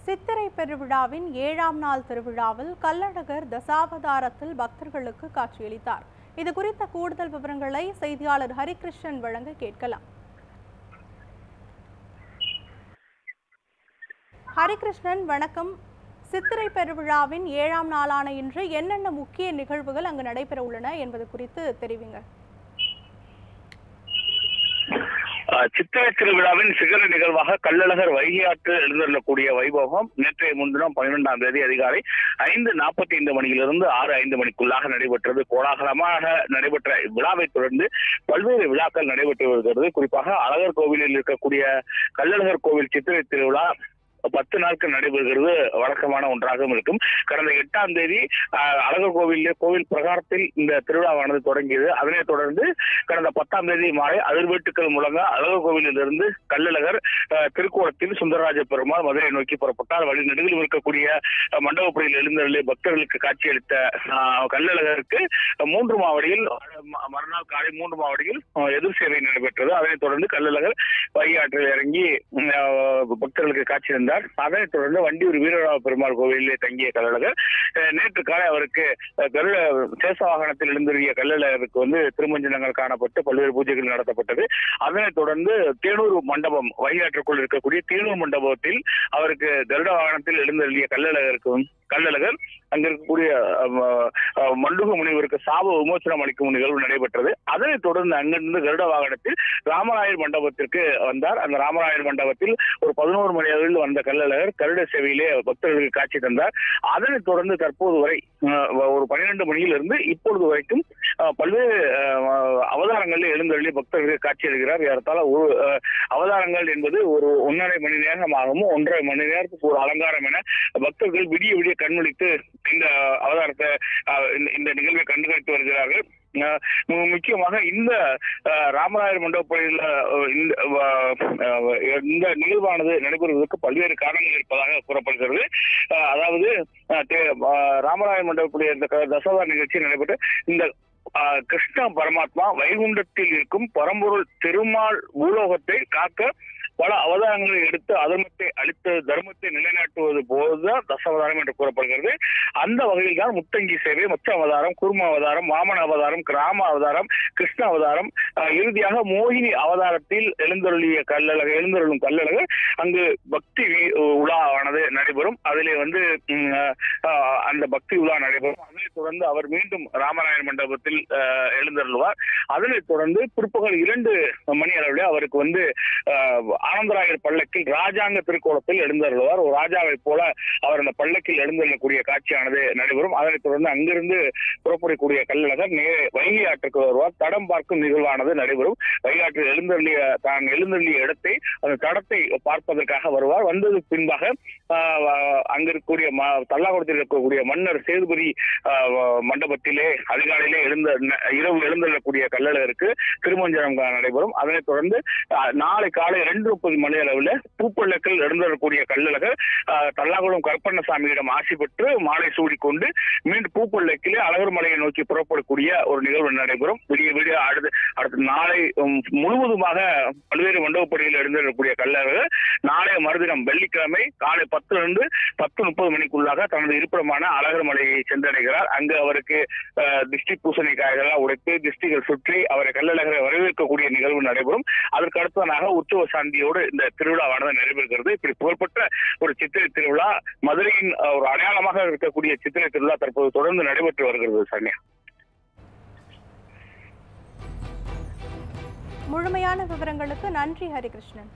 சித்திரை பெருவிழாவின் 7ஆம் நாள் திருவிழாவில் கள்ளழகர் தசாவதாரத்தில் பக்தர்களுக்கு காட்சியளித்தார். இது குறித்த கூடுதல் விவரங்களை செய்தியாளர் ஹரிகிருஷ்ணன் வழங்க கேட்கலாம். ஹரிகிருஷ்ணன், வணக்கம். சித்திரை பெருவிழாவின் 7ஆம் நாளான இன்று என்னென்ன முக்கிய நிகழ்வுகள் அங்கு நடைபெற உள்ளன என்பது குறித்து தெரிவிங்க. சித்திரை திருவிழாவின் சிகர நிகழ்வாக கள்ளழகர் வைகை ஆற்றில் எழுந்தருளக்கூடிய வைபவம் நேற்றைய முன்தினம் 12ஆம் தேதி அதிகாலை 5:45 மணியிலிருந்து 6:05 மணிக்குள்ளாக நடைபெற்றது. கோலாகலமாக நடைபெற்ற விழாவை தொடர்ந்து பல்வேறு விழாக்கள் நடைபெற்று வருகிறது. குறிப்பாக அழகர் கோவிலில் இருக்கக்கூடிய கள்ளழகர் கோவில் சித்திரை திருவிழா 10 நாட்கள் நடைபெறுகிறது வழக்கமான ஒன்றாகவும் இருக்கும். கடந்த 8ஆம் தேதி அழகர் கோவில் பிரகாரத்தில் இந்த திருவிழாவானது தொடங்கியது. அதனைத் தொடர்ந்து கடந்த 10ஆம் தேதி மாலை அதிர்வேட்டுக்கள் முழங்க அழகர் கோவிலிலிருந்து கள்ளழகர் திருக்கோலத்தில் சுந்தரராஜ பெருமாள் மதுரை நோக்கி புறப்பட்டார். வழி நெடுகிலும் இருக்கக்கூடிய மண்டபப்படியில் எழுந்தருளி பக்தர்களுக்கு காட்சியளித்த கள்ளழகருக்கு 3 மாவடியில் மறுநாள் காலை 3 மாவடியில் எதிர் சேவை நடைபெற்றது. அதனைத் தொடர்ந்து கள்ளழகர் வைகை ஆற்றில் இறங்கி பக்தர்களுக்கு காட்சியளித்தார். அதனைத் தொடர்ந்து வண்டியூர் வீரராவ பெருமாள் கோவிலிலே தங்கிய கள்ளழகர் நேற்று காலை அவருக்கு கருட சேஷ வாகனத்தில் எழுந்தருளிய கள்ளழகருக்கு திருமஞ்சனங்கள் காணப்பட்டு பல்வேறு பூஜைகள் நடத்தப்பட்டது. அதனைத் தொடர்ந்து தேனூர் மண்டபம் வைகை ஆற்றுக்குள் இருக்கக்கூடிய தேனூர் மண்டபத்தில் அவருக்கு கருட வாகனத்தில் எழுந்தருளிய கள்ளழகர் அங்க இருக்கக்கூடிய மண்டுக முனிவருக்கு சாப விமோசனம் அளிக்கும் நிகழ்வு நடைபெற்றது. அதனைத் தொடர்ந்து அங்கிருந்து கருட வாகனத்தில் ராமராயர் மண்டபத்திற்கு வந்தார். அந்த ராமராயர் மண்டபத்தில் ஒரு 11 மணி அளவில் வந்த கள்ளழகர் கருட சேவையிலே பக்தர்களுக்கு காட்சி தந்தார். அதனைத் தொடர்ந்து தற்போது வரை ஒரு 12 மணியிலிருந்து இப்பொழுது வரைக்கும் பல்வேறு அவதாரங்களில் எழுந்தருளி பக்தர்களுக்கு காட்சி அளிக்கிறார். ஏறத்தாழ ஒரு அவதாரங்கள் என்பது ஒரு 1.5 மணி நேரமாகவும் 1.5 மணி நேரத்துக்கு ஒரு அலங்காரம் என பக்தர்கள் விடிய விடிய கண்மொழித்து இந்த அவதாரத்தை இந்த நிகழ்வை கண்டுகளித்து வருகிறார்கள். முக்கியமாக இந்த ராமராயர் மண்டபப்படியில் இந்த நிகழ்வானது நடைபெறுவதற்கு பல்வேறு காரணங்கள் இருப்பதாக கூறப்படுகிறது. அதாவது ராமராயர் மண்டபப்படி இந்த தசவதார நிகழ்ச்சி நடைபெற்று இந்த கிருஷ்ண பரமாத்மா வைகுண்டத்தில் இருக்கும் பரம்பொருள் திருமால் பூலோகத்தை காக்க பல அவதாரங்களை எடுத்து அதர்மத்தை அழித்து தர்மத்தை நிலைநாட்டுவது போதுதான் தசாவதாரம் என்று கூறப்படுகிறது. அந்த வகையில் தான் முத்தங்கி சேவை, மச்ச அவதாரம், கூர்ம அவதாரம், வாமன அவதாரம், கிராம அவதாரம், கிருஷ்ண அவதாரம், இறுதியாக மோகினி அவதாரத்தில் எழுந்தருளும் கள்ளழகர் அங்கு பக்தி உலாவானது நடைபெறும். அதிலே அந்த பக்தி உலா நடைபெறும். அதனைத் தொடர்ந்து அவர் மீண்டும் ராமராயர் மண்டபத்தில் எழுந்தருள்வார். அதனைத் தொடர்ந்து பிற்பகல் 2 மணி அளவில் அவருக்கு ஆனந்தராயர் பல்லக்கில் ராஜாங்க திருக்கோலத்தில் எழுந்தருள்வார். ஒரு ராஜாவை போல அவர் அந்த பல்லக்கில் எழுந்தருளக்கூடிய காட்சியானது நடைபெறும். அதனைத் தொடர்ந்து அங்கிருந்து புறப்படக்கூடிய கள்ளழகர் வைகை ஆற்றுக்கு வருவார். தடம் பார்க்கும் நிகழ்வானது நடைபெறும். வைகை ஆற்றில் எழுந்தருளிய இடத்தை அந்த தடத்தை பார்ப்பதற்காக வருவார். வந்ததுக்கு பின்பாக அங்கிருக்கக்கூடிய தல்லாகுளத்தில் இருக்கக்கூடிய மன்னர் சேதுபதி மண்டபத்திலே அதிகாலையிலே இரவு எழுந்தருளக்கூடிய கள்ளழகருக்கு திருமஞ்சனம் நடைபெறும். அதனைத் தொடர்ந்து நாளை காலை 2:30 மணி அளவில் பூப்பள்ளக்கில் எழுந்தரக்கூடிய கள்ளழகர் தல்லாகுளம் கருப்பண்ணசாமியிடம் ஆசி பெற்று மாலை சூடிக்கொண்டு மீண்டும் பூப்பள்ளக்கிலே அழகர் மலையை நோக்கி புறப்படக்கூடிய ஒரு நிகழ்வு நடைபெறும். விடிய அடுத்த நாளை முழுவதுமாக பல்வேறு மண்டபப்படியில் எழுந்தரக்கூடிய கள்ளழகர் நாளைய மறுதினம் வெள்ளிக்கிழமை காலை 10 to 10:30 மணிக்குள்ளாக தனது இருப்பிடமான அழகர் மலையை சென்றடைகிறார். அங்கு அவருக்கு திஷ்டி பூசணிக்காய்கள் உடைத்து திஷ்டிகள் சுற்றி அவரை கள்ளழகரை வரவேற்கக்கூடிய நிகழ்வு நடைபெறும். அதற்கு அடுத்ததாக உற்சவ சாந்தியோடு இந்த திருவிழாவானது நடைபெறுகிறது. இப்படி புகழ்பெற்ற ஒரு சித்திரை திருவிழா, மதுரையின் ஒரு அடையாளமாக இருக்கக்கூடிய சித்திரை திருவிழா தற்போது தொடர்ந்து நடைபெற்று வருகிறது. சன்யா, முழுமையான விவரங்களுக்கு நன்றி ஹரிகிருஷ்ணன்.